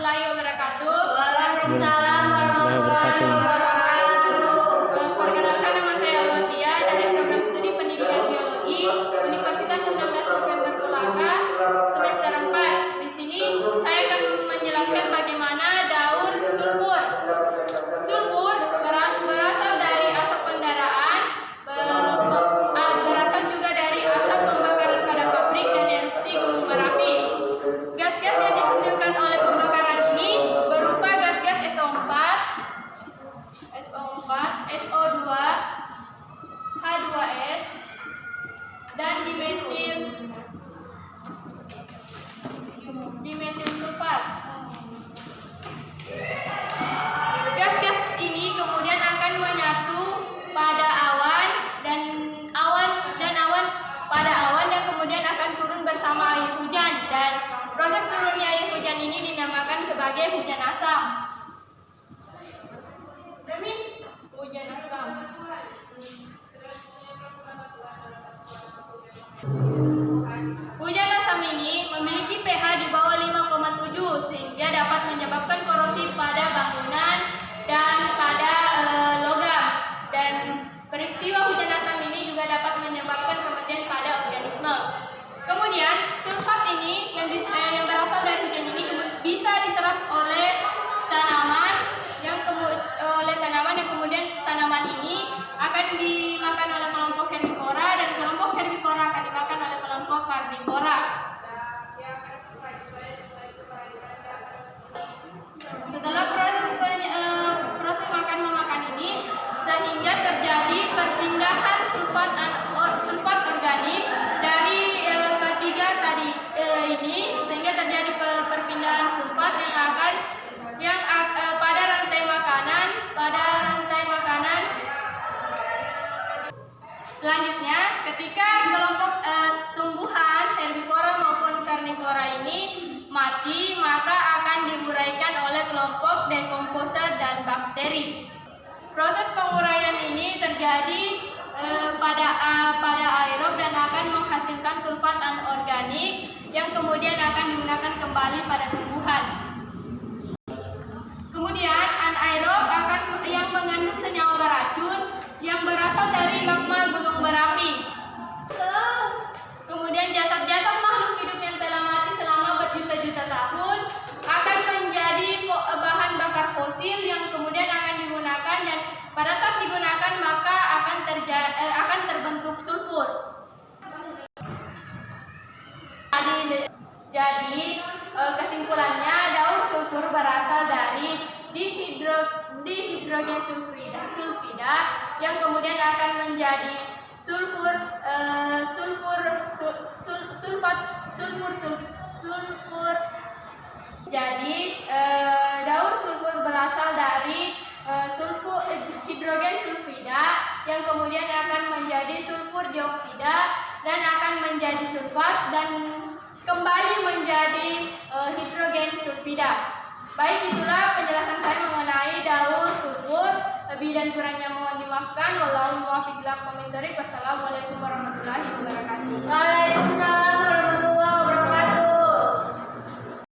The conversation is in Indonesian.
warahmatullahi wabarakatuh. Waalaikumsalam warahmatullahi wabarakatuh. Perkenalkan, nama saya Alwatia dari program studi pendidikan biologi Universitas 19 November Kolaka semester 4. Di sini saya akan menjelaskan bagaimana daur sulfur. Sulfur berasal dari asap kendaraan, berasal juga dari asap pembakaran pada pabrik dan erupsi gunung berapi. Gas-gas yang dihasilkan oleh pembakaran ini berupa gas-gas SO4, SO2, H2S, dan dimetil sulfat. Gas-gas ini kemudian akan menyatu pada awan dan kemudian akan turun bersama air hujan, dan proses turunnya air hujan ini dinamakan sebagai hujan asam. Hujan asam. Hujan asam ini memiliki pH di bawah 5,7 sehingga dapat menyebabkan korosi pada bangunan dan pada logam. Dan peristiwa hujan asam ini juga dapat menyebabkan kematian pada organisme. Kemudian sulfat ini yang berasal dari hujan ini bisa diserap oleh tanaman yang kemudian tanaman ini akan dimakan oleh kelompok herbivora, dan kelompok herbivora akan dimakan oleh kelompok karnivora. Setelah proses makan memakan ini, sehingga terjadi perpindahan sulfat organik dari ketiga tadi ini, sehingga terjadi perpindahan sulfat yang pada rantai makanan. Selanjutnya, ketika kelompok tumbuhan herbivora maupun karnivora ini mati, maka akan diuraikan oleh kelompok dekomposer dan bakteri. Proses penguraian ini terjadi pada aerob dan akan menghasilkan sulfat anorganik yang kemudian akan digunakan kembali pada tumbuhan. Kemudian anaerob yang mengandung senyawa beracun yang berasal dari magma gunung berapi. Kemudian jasad-jasad makhluk hidup yang telah mati selama berjuta-juta tahun akan menjadi bahan bakar fosil yang kemudian akan digunakan, dan pada saat digunakan maka akan terbentuk sulfur. Jadi kesimpulannya, daur sulfur berasal dari dihidrogen sulfida yang kemudian akan menjadi sulfur. Jadi daur sulfur berasal dari hidrogen sulfida yang kemudian akan menjadi sulfur dioksida dan akan menjadi sulfat dan kembali menjadi hidrogen sulfida. Baik, itulah penjelasan saya mengenai daur sulfur. Lebih dan kurangnya mohon dimaafkan. Wallahu muwaffiq ila aqwamit thoriq. Wassalamualaikum warahmatullahi wabarakatuh.